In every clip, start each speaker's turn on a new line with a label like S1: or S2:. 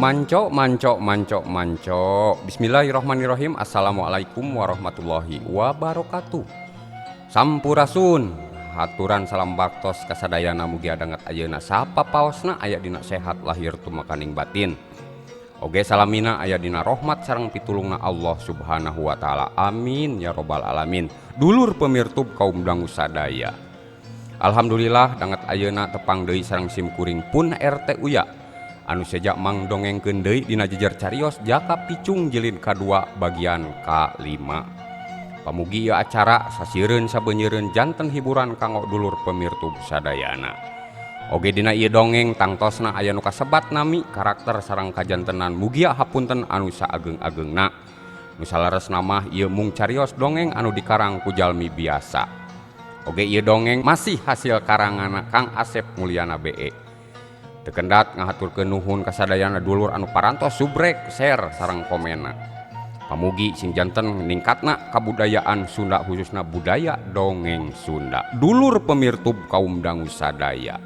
S1: Manco. Bismillahirrahmanirrahim. Assalamualaikum warahmatullahi wabarakatuh. Sampurasun. Haturan salam baktos kasadayana mugi adangat ayeuna sapa paosna aya dina sehat lahir tumakaning batin. Oge salamina aya dina rahmat sareng pitulungna Allah Subhanahu wa taala. Amin ya robbal alamin. Dulur pemirtub kaum dangu sadaya. Alhamdulillah dangat ayeuna tepang deui sareng sim kuring pun RT Uya. Anu sejak mang dongengkeun deui dina jejer carios Jaka Picung jilid kadua bagian ka-5. Pamugi ieu acara sasiereun sabeunyereun janten hiburan kanggo dulur pemirtub sadayana. Oge dina ieu dongeng tangtosna aya nu kasebat nami karakter sareng kajantenan mugia hapunten anu saageng-ageungna. Nu salaresna mah ieu mung carios dongeng anu dikarang ku jalmi biasa. Oge ieu dongeng masih hasil karangan Kang Asep Mulyana BE. Tekendat ngahaturkeun nuhun kasadayana dulur anu parantos subrek, share sareng komena. Pamugi sing janten ningkatna kabudayaan Sunda khususna budaya dongeng Sunda. Dulur pemirtub kaum dangu sadaya.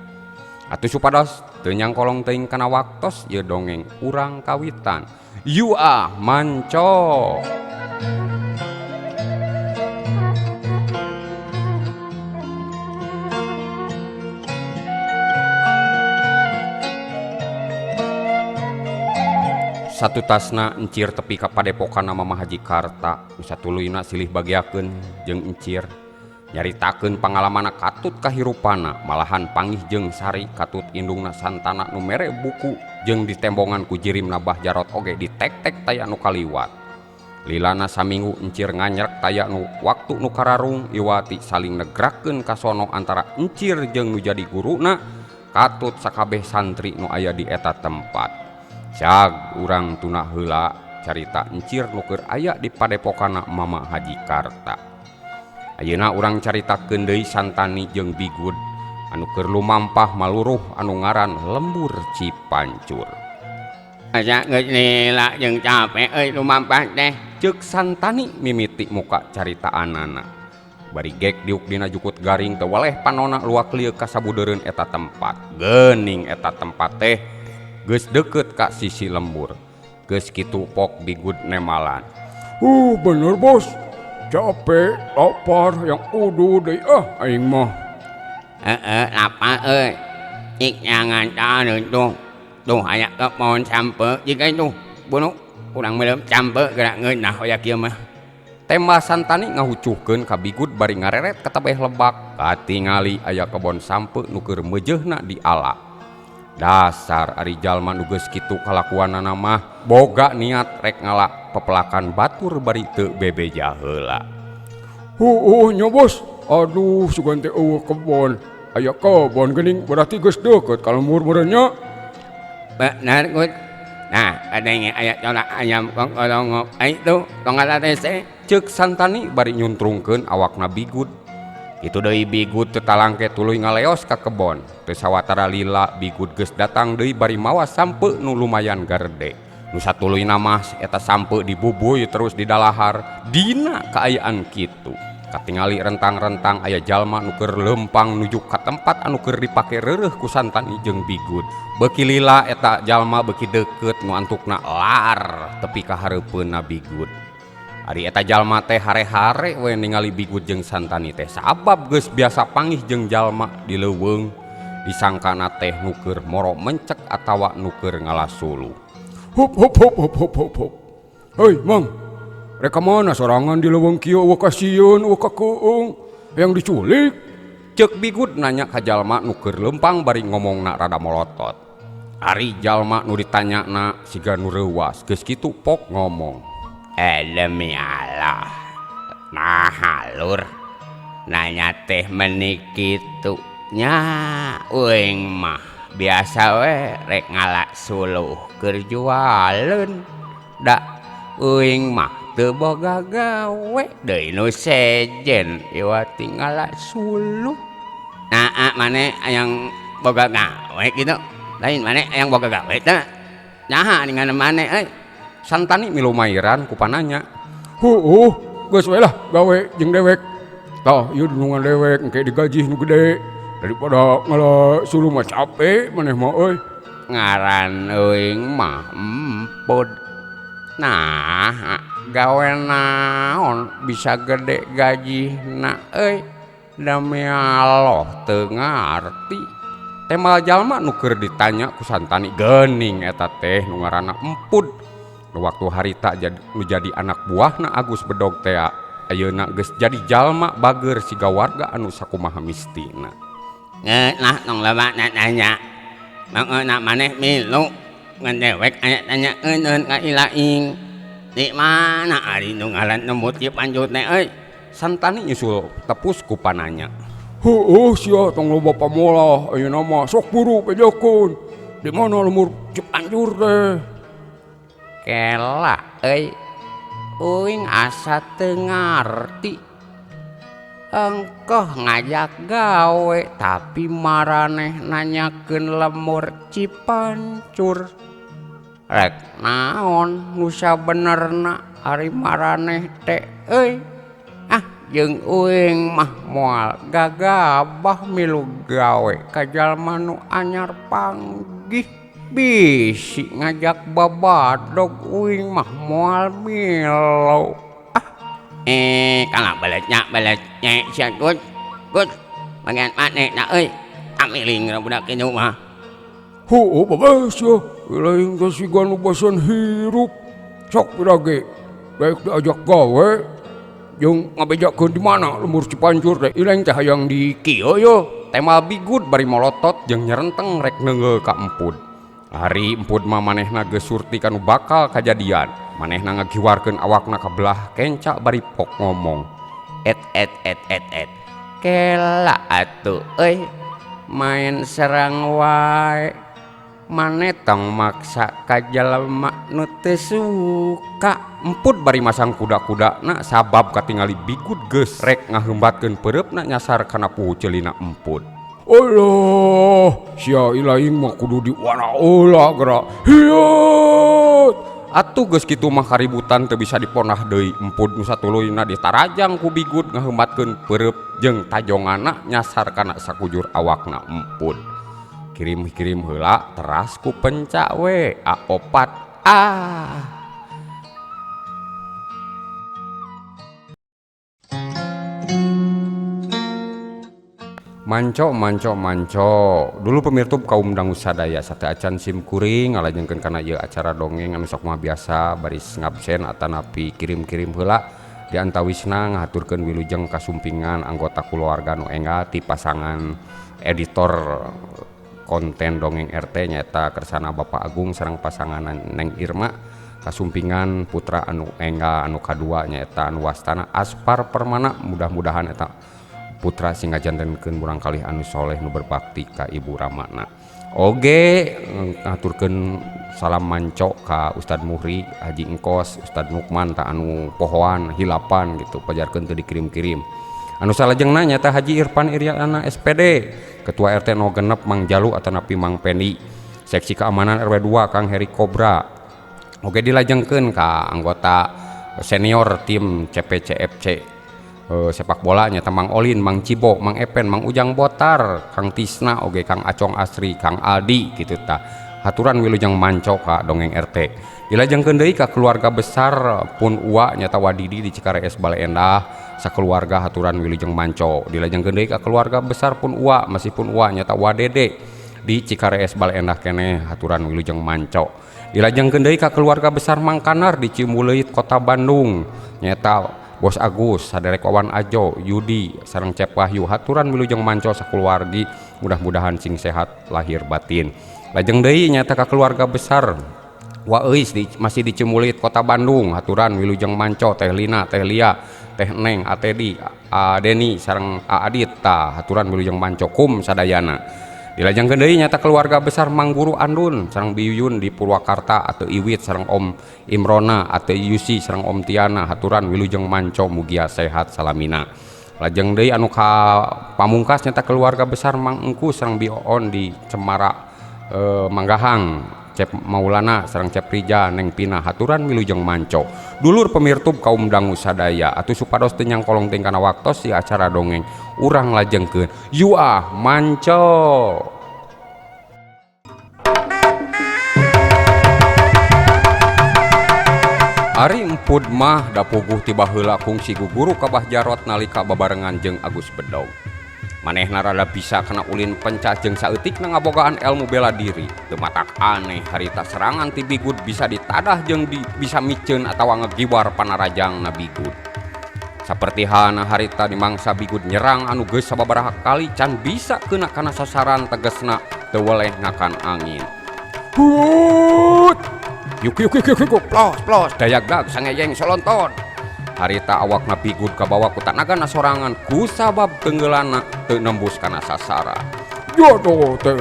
S1: Atuh supados teu nyangkolong teuing kana waktos ieu dongeng urang kawitan. Yua manco. Satu tasna encir tepi ka padepokan Mamah Haji Karta. Nu satuluyna silih bagiakeun jeung encir nyaritakeun pangalamana katut kahirupana, malahan panggih jeung sari katut indungna santana nu mere buku jeung ditembongan ku jirimna Bah Jarot oge ditek-tek taya nu kaliwat. Lilana saminggu encir nganyerek taya nu waktu nu kararung iwati saling negrakeun kasono antara encir jeung nu jadi guruna katut sakabeh santri nu aya di eta tempat. Cag urang tuna heula carita encir nu keur aya di padepokana Mamah Haji Karta. Ayeuna urang caritakeun deui Santani jeung Bigud anu keur lumampah maluruh anu ngaran Lembur Cipancur.
S2: Asa geus lila jeung capek euy lumampah teh,
S1: Ceuk Santani mimiti muka caritaanana. Bari gek diuk dina jukut garing teu waleh panonna luak lieu ka sabudeureun eta tempat. Geuning eta tempat teh geus deukeut ka sisi lembur. Geus kitu pok Bigud nemalan.
S3: Bener bos, capek, lapar, yang udu deh aing mah.
S2: Lapar euy. Cik jangan tahan tuh. Tuh aya ke pohon sampe jika itu bunuh urang melem sampe gerak ngeunah hoya kieu mah.
S1: Tema Santani ngahucuhkeun ka Bigud bari ngareret katabeh lebak. Katingali aya kebon sampe nu keur meujeuhna di ala. Dasar ari jalma nu geus kitu kalakuanana mah boga niat rek ngalak pepelakan batur bari teu bebeja heula.
S3: Nya bos, aduh sugan teh eueuh kebon. Aya kebon geuning berarti geus deukeut ka lembur meureunnya.
S2: Bener Gud. Nah, adanya aya colak ayam kongkolongok ai tuh tonggal teh.
S1: Ceuk Santani bari nyuntrungkeun awakna Bigud. Itu deui Bigud teu talangke tuluy ngaleos ka kebon. Teu sawatara lila Bigud geus datang deui bari mawa sampe nu lumayan gerde. Nu satuluyna mah eta sampe dibubuy terus didalahar. Dina kaayaan kitu katingali rentang-rentang aya jalma nu keur lempang nuju ka tempat anu keur dipake reureuh ku Santani jeung Bigud. Beuki lila eta jalma beuki deukeut nu antukna lar tepi ka hareupeunna Bigud. Ari eta jalma teh hare-hare we ningali Bigud jeung Santani teh sabab geus biasa panggih jeung jalma di leuweung disangkana teh nu keur moro mencek atawa nu keur ngalasulu.
S3: Hop. Hei mang, reka mana sorangan di leuweung kieu eueuh kasieun eueuh kakeung yang diculik?
S1: Ceuk Bigud nanya ka jalma nu keur lempang bari ngomongna rada molotot. Ari jalma nu ditanyana siga nu reuwas geus kitu pok ngomong.
S2: Demi Allah. Nah halur nanya teh menik kitu nya uing mah biasa we rek ngalak suluh keur jualeun. Da uing mah teu boga gawe deui nu sejen iwati ngalak suluh. Nah mane yang boga gawe kitu lain mane yang boga gawe teh nyaha dengan mane euy.
S1: Santani milumairan ku pananya.
S3: Geus we lah gawe jeung dewek. Tah ieu dunungan dewek engke digaji nu gede daripada ngala suluh mah capek maneh mah euy.
S2: ngaran euing mah empud. Nah, gawe naon bisa gede gajina euy. Demi Allah teu ngarti. Temal jalma nu keur ditanya ku Santani geuning eta teh nu ngaranna empud. Nu waktu harita nu jadi anak buahna Agus Bedog teh ayeuna geus jadi jalma bageur siga warga anu sakumaha mistina. Nah tong loba nanya. Mangeuna maneh milu ngan dewek aya tanyaeun ka Ilaing. Di mana ari nu ngaran lembut ieu panjut teh euy?
S1: Santani nyusul tepus ku pananya.
S3: Heueuh sia tong loba pamolah ayeuna mah sok buru bejakeun. Di mana lemur Cipanjur teh?
S2: Kela euy. Uing asa teu ngarti. Engkoh ngajak gawe tapi maraneh nanyakeun lemur Cipancur. Rek naon nu sabenerna ari maraneh teh euy? Jeung uing mah moal gagabah milu gawe ka jalma nu anyar panggih. Bisi ngajak babadog uing mah moal milu. Kalau baletnya sia Gut bagian maneh na euy. Amiling budak kitu mah.
S3: Heueuh bagus ya. Lain kasigan nu basan hirup. Sok pirage. Baik diajak gawe. Jeung ngabejakeun di mana lemur Cipancur teh? Ilaing teh hayang di kieu yo.
S1: Temal bigut bari molotot jeung nyerenteng rek neungeul ka empud. Hari empud mah manehna geus surti kanu bakal kajadian. Manehna ngagiwarkeun awakna ka belah kenca bari pok ngomong.
S2: Et. Kela atuh euy. Main serang wae.
S1: Maneh tong maksa ka jalma nu teu suka. Empud bari masang kuda-kudana sabab katingali bigut geus rek ngaheumbatkeun peureupna nyasar kana puhu ceulina empud.
S3: Allah, sia Ilaing mah kudu diwana heula geura. Hiut.
S1: Atuh geus kitu mah kaributan teu bisa diponah deui. Empud nu satuluyna ditarajang ku bigut ngaheumbatkeun peureub jeung tajongana nyasar kana sakujur awakna empud. Kirim heula teras ku penca we A4. Manco. Dulu pemirtub kaum dangu sadaya sate acan sim kuring ngalajengkeun kana ieu acara dongeng anu sok mah biasa baris ngabsen atanapi kirim heula di antawisna ngahaturkeun wilujeng kasumpingan anggota keluarga nu enggal ti pasangan editor konten dongeng RT nyata kersana Bapak Agung sareng pasangan Neng Irma kasumpingan putra anu enggal anu kadua nyata anu wastana Aspar Permana. Mudah-mudahan eta putra sing ngajantenkeun urang kalih anu soleh nu berbakti ka ibu ramana. Oge ngaturkeun salam manco ka Ustad Muhri Haji Engkos Ustad Nukman ta anu pohoan hilapan gitu pajarkeun teu dikirim-kirim. Anu salajengna nyata Haji Irfan Iriana SPD Ketua RT 06 Mang Jalu atanapi Mang Pendi Seksi Keamanan RW 2 Kang Heri Kobra. Oge dilajengkeun ka anggota senior tim CPCFC sepak bola nyata Mang Olin, Mang Cibo, Mang Epen, Mang Ujang Botar, Kang Tisna, oge Kang Acong Asri, Kang Aldi gitu ta. Haturan wilujeng manco ka dongeng RT. Dilajengkeun deui ka keluarga besar pun Uwa nyata Wadidi di Cikarees Bale Endah sakeluarga haturan wilujeng manco. Dilajengkeun deui ka keluarga besar pun Uwa masih pun Uwa nyata Wadede di Cikarees Bale Endah keneh haturan wilujeng manco. Dilajengkeun deui ka keluarga besar Mang Kanar di Ciumuleuit Kota Bandung nyata Bos Agus, saderek Wawan Ajo, Yudi, sareng Cep Wahyu haturan wilujeng manco sakeluargi mudah-mudahan sing sehat lahir batin. Lajeng deui nyata ka keluarga besar Waeis masih di Ciumuleuit Kota Bandung haturan wilujeng manco Teh Lina, Teh Lia, Teh Neng, Atedi, Deni sareng Adit ta haturan wilujeng manco kum sadayana. Dilajengkeun deui nyata keluarga besar Mang Guru Andun sareng Biyun di Purwakarta atau Iwit sareng Om Imrona atau Yusi sareng Om Tiana haturan wilujeng manco mugia sehat salamina. Lajeng deui anu ka pamungkas nyata keluarga besar Mang Engku sareng Bioon di Cemara Manggahang, Cep Maulana sareng Cep Rija Neng Pina haturan wilujeng manco. Dulur pemirtub kaum dangu sadaya atuh supados teu nyangkolong ting kana waktos si acara dongeng urang lajengkeun yuah manco. Ari empud mah da puguh tiba heula kungsi guguru Kabah Jarot nalika babarengan jeung Agus Bedog. Manehna rada bisa kena ulin pencah jeung saeutikna ngabogaan elmu bela diri. Teu matak aneh harita serangan ti Bigud bisa ditadah jeung bisa miceun atawa ngegiwar panarajangna Bigud. Sapertihana harita dimangsa Bigud nyerang anu geus sababaraha kali can bisa keuna kana sasaran tegesna teu weleh ngakan angin.
S3: Hut!
S1: Yuk plos dayagdag sangeyeng solonton. Harita awakna Bigud kabawa ku tanagana sorangan ku sabab tenggeulana teu nembus kana sasaran.
S3: Jodoh teh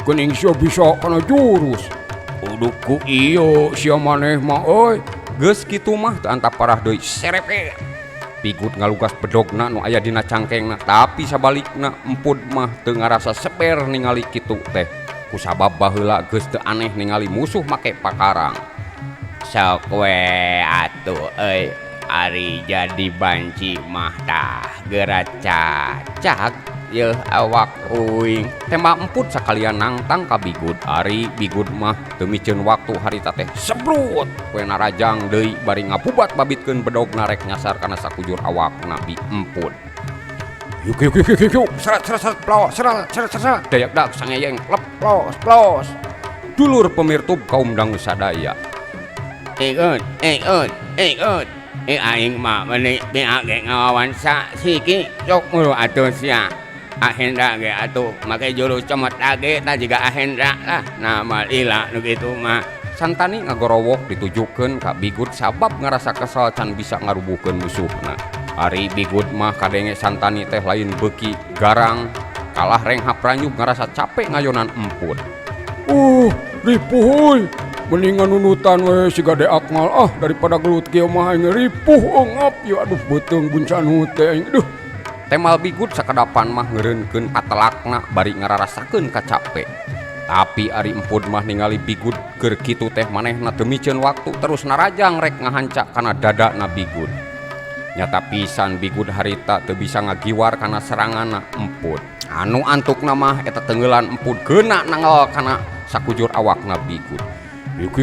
S3: geuning sia bisa kana jurus. Uduk ku ieu sia maneh mah euy.
S1: Geus kitu mah teu antap parah deui serepe. Bigud ngalugas bedogna nu aya dina cangkengna, tapi sabalikna empud mah teu ngarasa seper ningali kitu teh. Kusabab baheula geus teu aneh ningali musuh make pakarang.
S2: Sok we atuh euy ari jadi banci mah tah geura cacak yeuh awak uing.
S1: Tema empud sakalian nangtang ka Bigud. Ari Bigud mah teu miceun waktu harita teh sebrut we narajang deui bari ngapubat babitkeun bedogna rek nyasar kana sakujur awakna bi empud.
S3: Yuk
S1: Seret plos seret dayagdag sangeyeng plos. Dulur pemirtub kaum dangu sadaya.
S2: Ikut aing mah meuni pihak ge ngawawansa siki sok mulu atuh sia Ahendra ge atuh make jurus comot age tah jiga Ahendra lah nama lila nu kitu mah.
S1: Santani ngagorowok ditujukeun ka Bigud sabab ngarasa kesal can bisa ngarubuhkeun musuhna. Ari Bigud mah kadenge Santani teh lain beuki garang kalah renghap ranyuk ngarasa capek ngayonan empud.
S3: Ripuh heuy. Mendingan nunutan we si Gade Akmal daripada gelut kieu mah aing ripuh ngap ya aduh beuteung buncan hute aing duh.
S1: Temal Bigud sakadapan mah ngeureunkeun atelakna bari ngararasakeun kacapek. Tapi ari empud mah ningali Bigud keur kitu teh manehna teu miceun waktu terus narajang rek ngahancak kana dadana Bigud. Nyata pisan Bigud harita teu bisa ngagiwar kana seranganna empud. Anu antukna mah eta tenggelan empud geuna nangel kana sakujur awakna Bigud.
S3: Yuk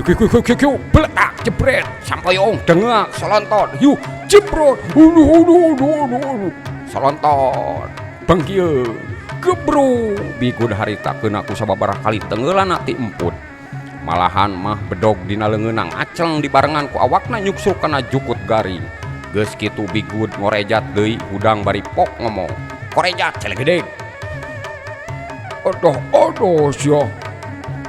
S3: beledak jebret
S1: Sampoyong dengak solonton
S3: yuk jebrot aduh
S1: solonton
S3: bangkieu gebro.
S1: Bigud harita keuna ku sababaraha kali tenggelan ti empud. Malahan mah bedog dina leungeunang aceng dibarengan ku awakna nyuksuk kana jukut garing. Geus kitu Bigud ngorejat deui hudang bari pok ngomong. Korejat celek gede.
S3: Aduh sia.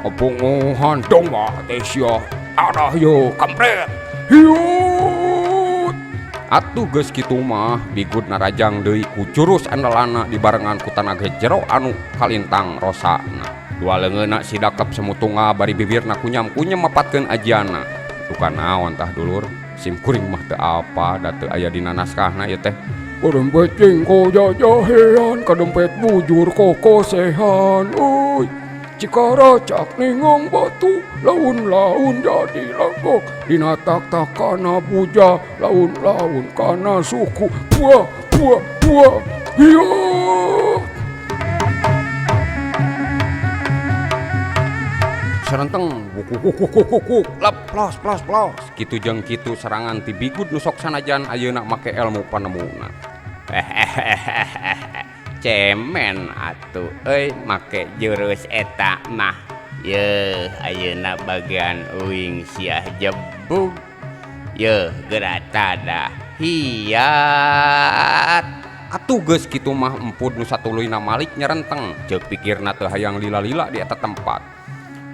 S3: Opongohan dong teh sia. Adah yo kampret. Hiut.
S1: Atuh geus kitu mah Bigud narajang deui ku jurus andalanna dibarengan ku tanaga jero anu kalintang rosana. Dua leungeunna sidakep semutunga bari bibirna kunyam-kunyam mapatkeun ajianna. Tuh kanaon tah dulur? Sim kuring mah teu apa da teu aya dina naskahna ieu teh.
S3: Kadempet jengko jajahean, kadempet bujur kokosehan, uy. Cikara cak ningang batu, laun-laun jadi lagok. Dinatak-tak kana puja, laun-laun kana suku. Puah, hiya.
S1: Serenteng kuk lep plos kitu jeung kitu serangan ti Bigud nu sok sanajan ayeuna make elmu panemuna.
S2: Cemen atuh euy make jurus eta mah. Yeuh ayeuna bagian uing siah jebug. Yeuh geura tada hiat.
S1: Atuh geus kitu mah empud nu satuluyna Malik nyerenteng ceuk pikirna teu hayang lila-lila di eta tempat.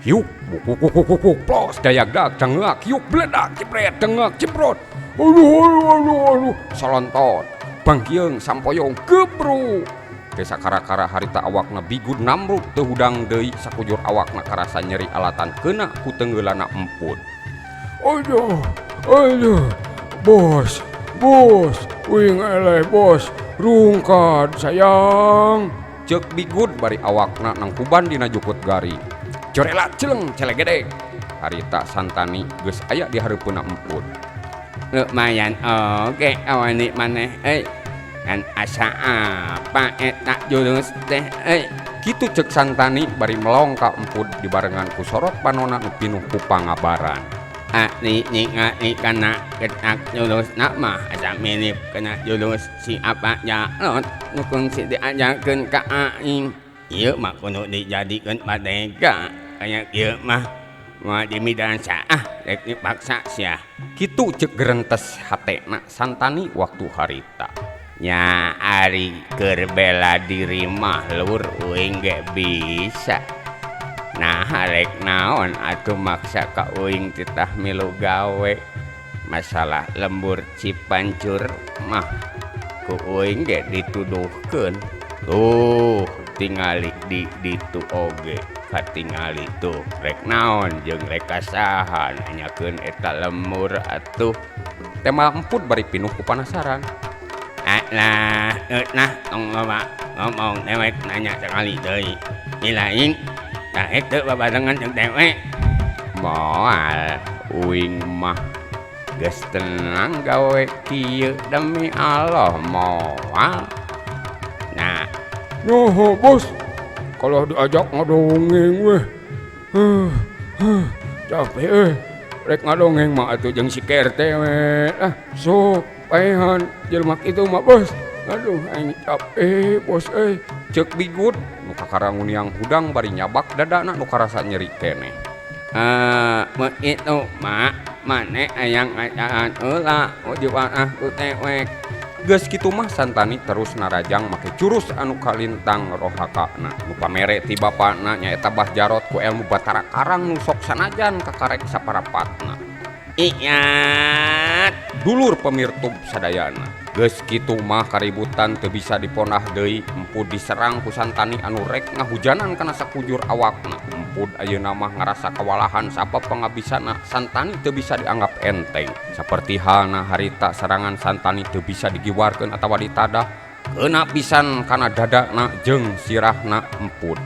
S1: Yuk kuk plos dayagdag cengak yuk bledak jebret dengak jebrot. Aduh solonton bangkieung sampoyong gebro. Desa kara-kara harita awakna Bigud namruk teu hudang deui sakujur awakna karasa nyeri alatan keuna ku tenggeulana empud.
S3: Aduh, bos, uing eleh bos, rungkad sayang.
S1: Ceuk Bigud bari awakna nangkuban dina jukut gari. Corela celeng celek gede. Harita Santani geus aya di hareupeuna empud.
S2: Lumayan oge awani maneh euy. Kan asa apa eta jurus teh euy.
S1: Kitu ceuk Santani bari melong ka empud dibarengan ku sorot panonna nu pinuh ku pangabaran.
S2: ni kana ketak julus nama asa mirip kana julus si apa jalot nukung si diajarkeun ka aing ieu mah kudu dijadikeun padega aya kieu mah moal dimidan saah rek dipaksa sia
S1: kitu ceuk gerentes hatena Santani waktu harita.
S2: nya ari keur bela diri mah lur uing ge bisa. Nah rek naon atuh maksa ka uing titah milu gawe. Masalah lembur Cipancur mah ku uing ge dituduhkeun. Tuh tingali di ditu oge katingali tuh rek naon jeung rek kasahan nanyakeun eta lembur atuh.
S1: Tema emput bari pinuh ku panasaran.
S2: Nah tong ngomong dewek nanya sekali deui. Ilaing daek teu babarengan jeung dewek.
S1: Moal uing mah geus tenang gawe kieu demi Allah moal.
S2: Nah,
S3: Nyoho bos, kalau diajak ngadongeng weh. Capek rek ngadongeng mah atuh jeung si Kerte weh. Sok paehan jelema kitu mah bos. Aduh aing capek bos
S1: Ceuk bigut nu kakarangun yang hudang bari nyabak dadana nu karasa nyeri keneh.
S2: begitu mak maneh hayang ngajaan heula ujug ku tewek.
S1: Geus kitu mah Santani terus narajang make curus anu kalintang rohakana nu pamere ti bapana nyaeta Bah Jarot ku elmu Batara Karang nu sok sanajan kakarek saparapatna.
S2: Ingat
S1: Dulur pemirtub sadayana. Geus kitu mah kaributan teu bisa diponah deui empud diserang ku Santani anu rek ngahujanan kana sakujur awakna. Empud ayeuna mah ngarasa kawalahan sabab pangabisana Santani teu bisa dianggap enteng. Saperti halna harita serangan Santani teu bisa digiwarkeun atawa ditadah keuna pisan kana dadana jeung sirahna empud.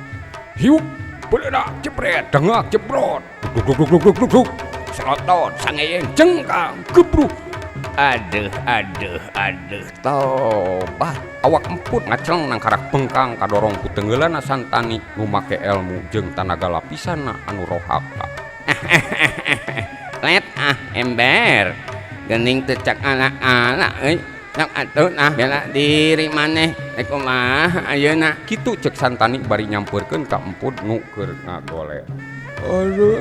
S3: hiup beleda jepret dengak jebrot
S1: Duk selotot sangeyeng cengkang gebruk.
S2: aduh
S1: Tobat awak emput ngaceng nang karak bengkang kadorong ku tenggeulana Santani nu make elmu jeung tanaga lapisanna anu rohaka.
S2: let ember geuning teu cak ala-ala euy sok atuh bela diri maneh rek kumaha ayeuna.
S1: Kitu cek Santani bari nyampeurkeun ka emput nu keur ngagolek.
S2: Aduh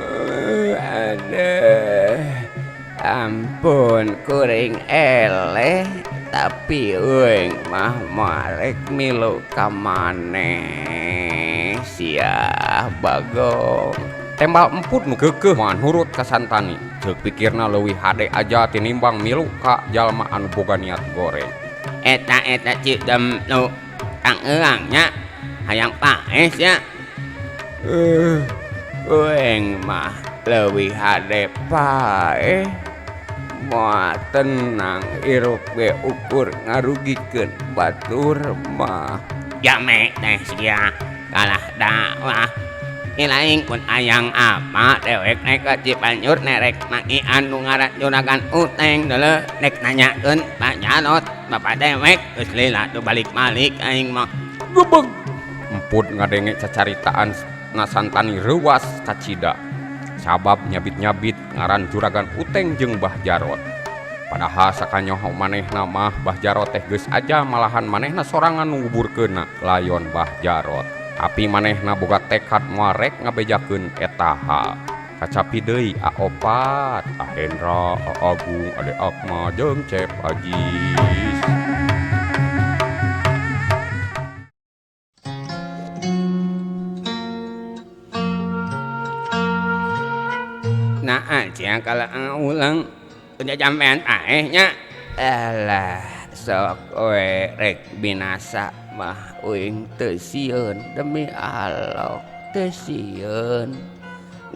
S2: ampun kuring eleh tapi euing mah marek milu ka maneh sia Bagong.
S1: Tembal emput nu keukeuh moal nurut ka Santani ceuk pikirna leuwih hade aja tinimbang milu ka jalma anu boga niat goreng.
S2: Eta Cidem nu kang eang nya hayang paes ya. Euing mah leuwih hade pae moal tenang irup ge ukur ngarugikeun batur mah. Jame teh sia kalah dakwah. Ilaing pun ayang apa dewek naik ke Cipancur nerek maki anu ngaran juragan uteng deuleu nek nanyakeun Pak Jarot bapak dewek geus lila tu balik-balik aing mah
S3: gebeg
S1: Emput ngadenge cacaritaan na Santani reuwas kacida sabab nyabit-nyabit ngaran juragan uteng jeung Bah Jarot. Padahal sakanyoho manehna mah Bah Jarot teh geus aja malahan manehna sorangan nguburkeunna layon Bah Jarot. Tapi manehna boga tekad moal rek ngabejakeun eta hal. Kacapi deui Aopat, Ahendra, Agung, Ade Akma jeung Cep Ajis.
S2: nah aja kalau ulang udah jampean aeh nya. Alah sok we rek binasa mah uing teu sieun demi Allah teu sieun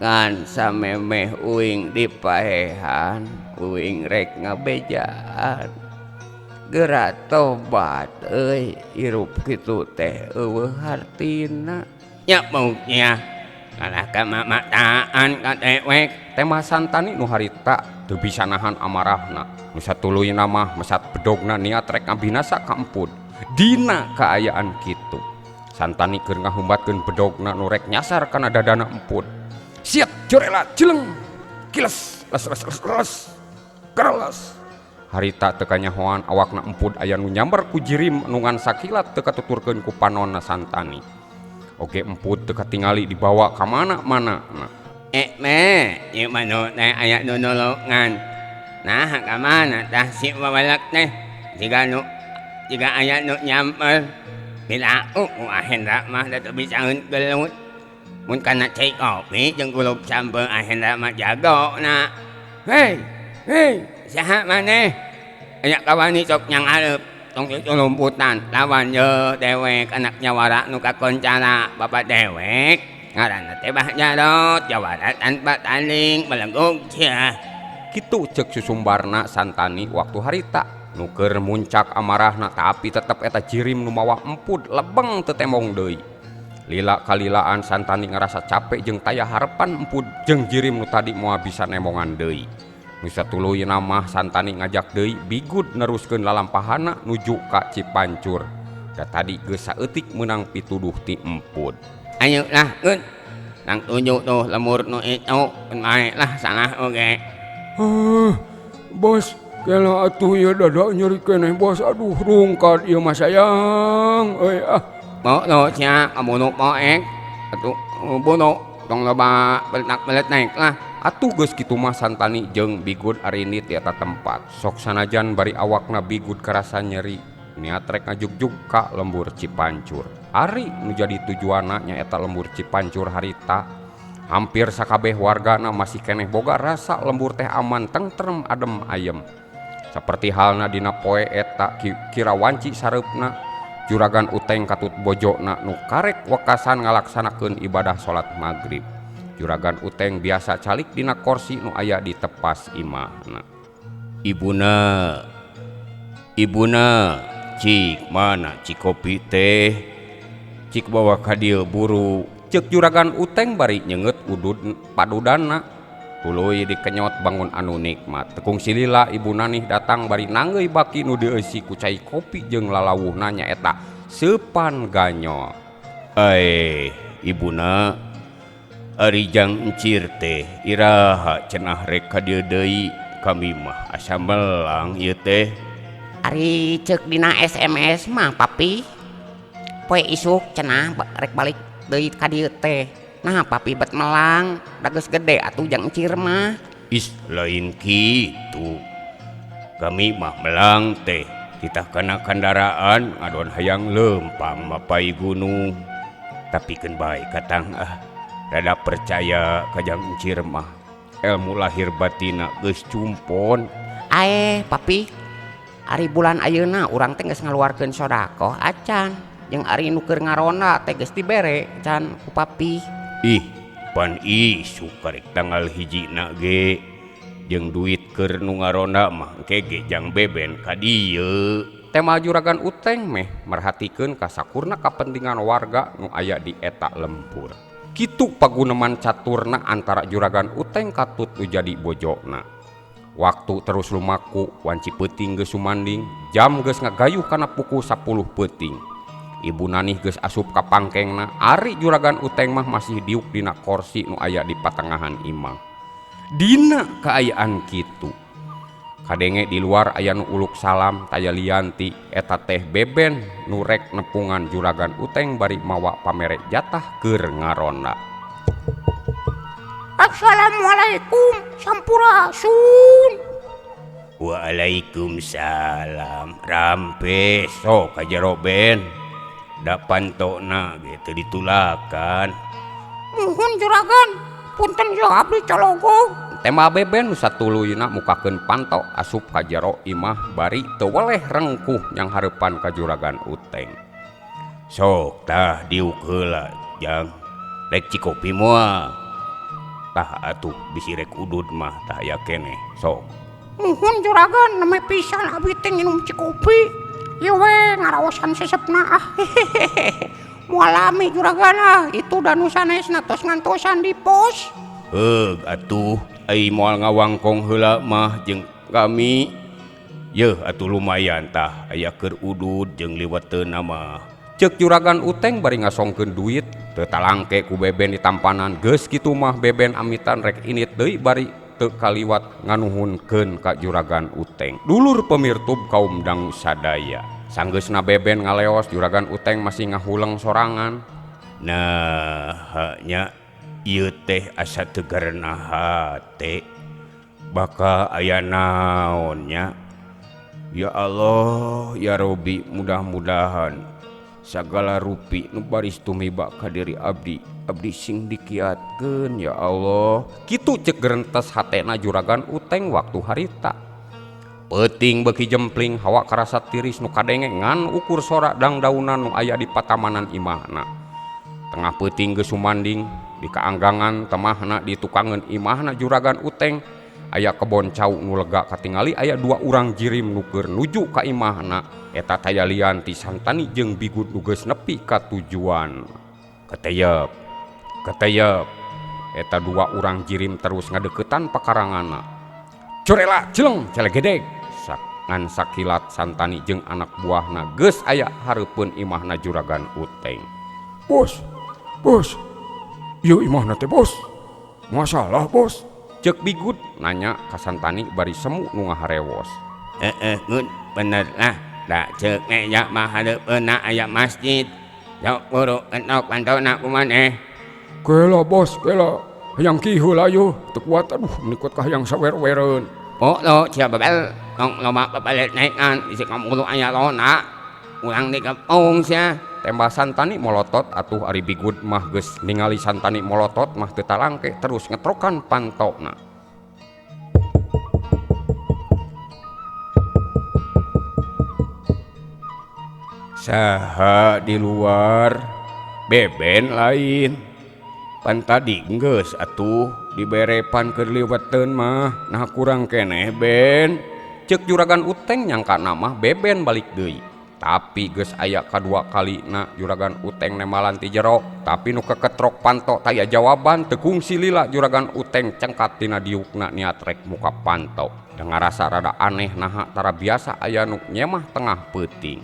S2: ngan samemeh uing dipaehan uing rek ngabejaan geura tobat euy irup kitu teh eueuh hartina nya mauknya kalah ka mamataan ka dewek.
S1: Tema Santani nu harita teu bisa nahan amarahna. Nu satuluyna mah mesat bedogna niat rek ngabinasa ka emput. Dina kaayaan kitu Santani keur ngahumbatkeun bedogna nu rek nyasar kana dadana emput. Siap jorela jeleng kiles
S3: keras.
S1: Harita tekanya hoan awakna empud aya nu nyamber ku jirim nungan sakilat teu katuturkeun ku panonna Santani. Oge empud teu katingali dibawa ka mana-mana.
S2: Ieu manu teh aya nu nulungan. Nah, ka mana tah si babalak teh? Jika aya nu nyamper. Bilau ku Ahendra mah da teu bisa gelut. Mun kana cai kopi jeung kulup campur Ahendra mah jagona. Hei, saha maneh? Aya kawani sok nyang arep tong lumputan lawan ye dewek anak nyawara nu kakoncara bapak dewek ngaranna teh Bah Jarot jawara tanpa tanding belenggung cia.
S1: Kitu ceuk susumbarna Santani waktu harita nu keur muncak amarahna tapi tetep eta jirim nu mawa empud lebeng teu temong deui. Lila kalilaan Santani ngerasa capek jeung taya harepan empud jeung jirim nu tadi moal bisa nemongan deui. Nu satuluyeuna mah Santani ngajak deui Bigud neruskeun lalampahanna nuju ka Cipancur. Da tadi geus saeutik meunang pituduh ti empud.
S2: Ayolah Gun, nang tuju tuh lemur nu itu mae lah salah oge.
S3: Bos, kela atuh ieu dada nyeri keneh bos. Aduh rungkat ieu mah sayang.
S2: Lo cia kamu poek atuh bono tong loba beletak lah.
S1: Atuh geus kitu mah Santani jeung Bigud arini ti eta tempat. Sok sanajan bari awakna Bigud karasa nyeri, niat rek ngajugjug ka lembur Cipancur. Ari nu jadi tujuanna nyaeta lembur Cipancur harita. Hampir sakabeh wargana masih keneh boga rasa lembur teh aman tentrem adem ayem. Saperti halna dina poe eta Kirawanci sareupna Juragan Uteng katut bojona nu karek wekasan ngalaksanakeun ibadah salat maghrib. Juragan Uteng biasa calik dina kursi nu aya di tepas imahna. Ibuna, cik mana cik kopi teh? Cik bawa ka dieu buru. Ceuk Juragan Uteng bari nyeungeut udud padudanna. Tuluy dikenyot bangun anu nikmat. Tekung silila ibuna nih datang bari nanggeuy baki nu dieusi ku cai kopi jeung lalawuhna nyaeta seupan ganyo.
S2: Ibuna ari jang encir teh iraha cenah rek ka dieu deui kami mah asa melang ieu teh.
S4: Ari ceuk dina SMS mah papi poe isuk cenah rek balik deui ka dieu teh. Nah papi bet melang da geus gede atuh jang encir mah.
S2: Is lain kitu. Kami mah melang teh kita kena kendaraan ngadon hayang lempang mapai gunung. Tapi keun bae katang rada percaya ka jang encir mah ilmu lahir batina geus cumpon.
S4: Papi ari bulan ayeuna urang teh geus ngaluarkeun sodaqoh acan jeung ari nu keur ngaronda teh geus dibere can ku papi.
S2: Pan isu karek tanggal 1 ge jeung duit keur nu ngaronda mah engke ge jang beben ka dieu.
S1: Tema Juragan Uteng meh merhatikeun ka sakurna kapentingan warga nu aya di eta lembur. Kitu paguneman caturna antara Juragan Uteng katut nu jadi bojona. Waktu terus lumaku wanci peuting geus sumanding, jam geus ngagayuh kana pukul 10 peuting. Ibu nanih geus asup ka pangkengna, ari Juragan Uteng mah masih diuk dina kursi nu aya di patengahan imah. Dina kaayaan kitu. Kadenge di luar aya nu uluk salam taya lianti eta teh beben nu rek nepungan Juragan Uteng bari mawa pamere jatah keur ngaronda.
S4: Assalamualaikum sampurasun.
S2: Waalaikumsalam. Rampe sok ka jero ben. Da pantona ge teu ditulakan.
S4: Nuhun juragan, punten yo abdi cologog.
S1: Tema beben nu satuluyna mukakeun panto asup ka jero imah bari teu weleh rengkuh nyang hareupan ka Juragan Uteng.
S2: Sok tah diuk heula jang rek cikopi moal. Tah atuh bisi rek udud mah tah aya keneh sok.
S4: Nuhun juragan, name pisan abdi teh nginum cikopi. Ieu we ngaraosan sesepna Mualami juragan itu danu sanesna tos ngantosan di pos.
S2: Atuh ai moal ngawangkong heula mah jeung kami. Yeuh atuh lumayan tah aya keur udud jeung liweuteuna mah.
S1: Ceuk Juragan Uteng bari ngasongkeun duit teu talangke ku beben di tampanan. Geus kitu mah beben amitan rek init deui bari teu kaliwat nganuhunkeun ka Juragan Uteng. Dulur pemirtub kaum dangu sadaya. Sanggeusna beben ngaleos Juragan Uteng masih ngahuleng sorangan.
S2: Nah, nya ieu teh asa tegarna hate. Baka aya naonnya. Ya Allah, ya Robi, mudah-mudahan sagala rupi nu baris tumiba ka diri abdi sing dikiatkeun ya Allah.
S1: Kitu cek gerentes hatena Juragan Uteng waktu harita. Peuting beuki jempling hawa karasa tiris nu kadenge ngan ukur sora dangdaunan nu aya di patamanan imahna. Tengah peuting geus sumanding di kaanggangan temahna di tukangeun imahna Juragan Uteng aya kebon cau nu lega katingali aya 2 urang jirim nu keur nuju ka imahna eta tayalian ti Santani jeung Bigut nu geus nepi ka tujuan. Keteyep eta 2 urang jirim terus ngadeuketan pakaranganna. Corela jeleng celegedeg ngan sakilat Santani jeung anak buahna geus aya hareupeun imahna Juragan Uteng.
S3: Bos, ieu imahna teh bos, masalah bos.
S1: Cek Bigut nanya ka Santani bari semu nu ngaharewos.
S2: Ngun bener lah. Da ceuk nya mah hareupeunna aya masjid. Sok buru entok pantona kumaneh.
S3: Kela bos, kela. Hayang ki heula ayo, teu kuat aduh menikot ka hayang sawer-wereun.
S4: Oh lo cia babel nong loba babalet naekan isi kamu aya lona ulang di kampung sia.
S1: Tembah Santani molotot atuh ari Bigut mah geus ningali Santani molotot mah teu talangke terus ngetrokan pantokna.
S2: Saha di luar beben lain. Pan tadi geus atuh diberepan keur liweteun mah nah kurang keneh ben.
S1: Cek Juragan Uteng nyangka nama beben balik deui. Tapi geus aya kadua kalina Juragan Uteng nemalan ti jero. Tapi nu keketrok panto taya jawaban teu kungsi lila Juragan Uteng cengkat tina diukna niat rek muka panto. Dengan rasa rada aneh naha tara biasa aya nu nyemah tengah peuting.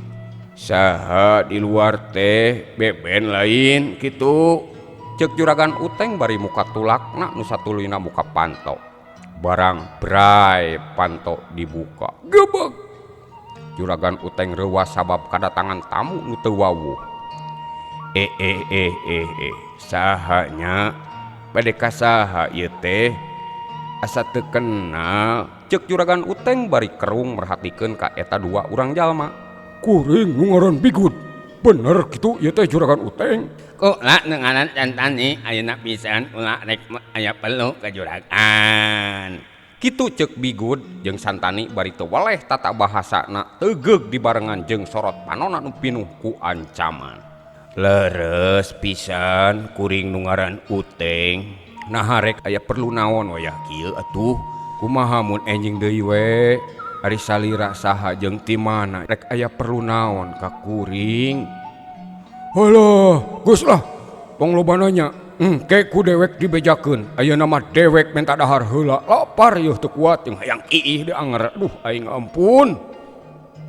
S2: Saha di luar teh beben lain kitu.
S1: Cek Juragan Uteng bari muka tulakna nu satuluyna muka panto. Barang bray panto dibuka.
S3: Gebek.
S1: Juragan Uteng reuwas sabab kadatangan tamu nu teu wawuh.
S2: Sahanya bade ka saha ieu teh? Asa teu kenal.
S1: Cek Juragan Uteng bari kerung merhatikeun ka eta 2 urang jalma.
S3: Kuring nu ngaran Bigut. Bener kitu ieu teh Juragan Uteng.
S4: Kula nenganan Santani ayeuna pisan ulah rek aya perlu ka juragan.
S1: Kitu cek Bigut jeung Santani bari teu waleh tata bahasana teugeg dibarengan jeung sorot panonna nu pinuh ku ancaman.
S2: Leres pisan kuring nu ngaran Uteng.
S1: Nah rek aya perlu naon wayah kieu atuh?
S2: Kumaha mun enjing deui we? Ari salira saha jeung ti mana rek aya perlu naon ka kuring?
S3: Halah, geus lah. Tong loba nanya. Ke ku dewek dibejakeun. Ayeuna mah dewek minta dahar heula. Lapar yeuh teu kuat jeung hayang iih dianger. Aduh aing ampun.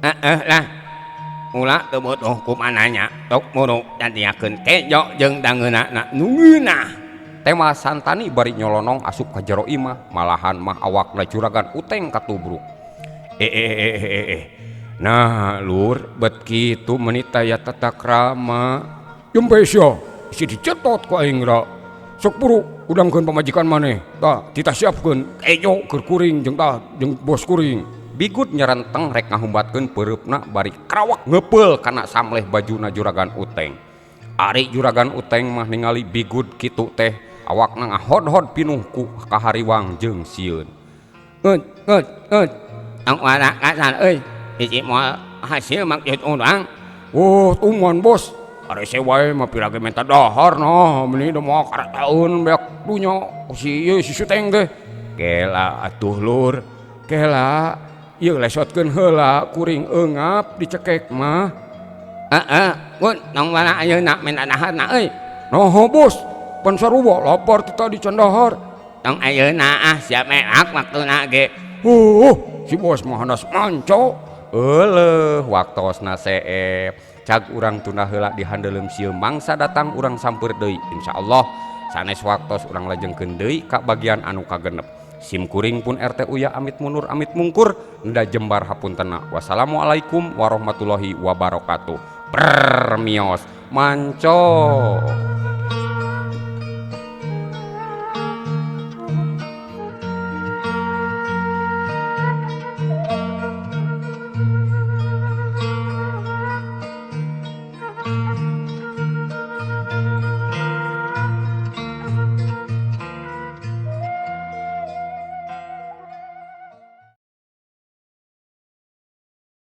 S4: Lah. Ulah teu butuh kumananya. Tok muru jantiakeun kejo jeung dangeunana nungeunah.
S1: Tema Santani bari nyolonong asup ka jero imah, malahan mah awakna Juragan Uteng katubruk.
S2: Nah lur bet kitu menit aya tata krama.
S3: Jempe sia, isi dicetot ku aing ra. Sok buru udangkeun pamajikan maneh. Tah, kita siapkeun kejo keur kuring jeung tah jeung bos kuring.
S1: Bigut nyerenteng rek ngahumbatkeun peureupna bari krawak ngepeul kana samleh bajuna Juragan Uteng. Ari Juragan Uteng mah ningali Bigut kitu teh awakna ngahod-hod pinuh ku kahariwang jeung sieun.
S4: Ang wara kasan euy. Isi moal hasil maksud urang.
S3: Oh, tuman bos. Are sewae mah pirage minta dahar nah, meni da moal karataeun beak dunya si ieu si Suteng teh.
S2: Kela atuh lur, kela
S3: Ieu lesotkeun heula kuring eungap dicekek mah.
S4: Mun nong wara ayeuna minta daharna euy.
S3: Noh bos, pan saruba lapar kita di candahar.
S4: Tong ayeuna siap meak waktuna ge.
S3: Si bos mah handas manco.
S1: Euleuh waktosna seep. Cag urang tunda heula di handeuleum sieum mangsa datang urang sampeur deui. Insyaallah sanes waktos urang lajengkeun deui ka bagian anu kagenep. sim kuring pun RT Uya amit mundur amit mungkur nda jembar hapuntena. Wassalamualaikum warahmatullahi wabarakatuh. Permios manco.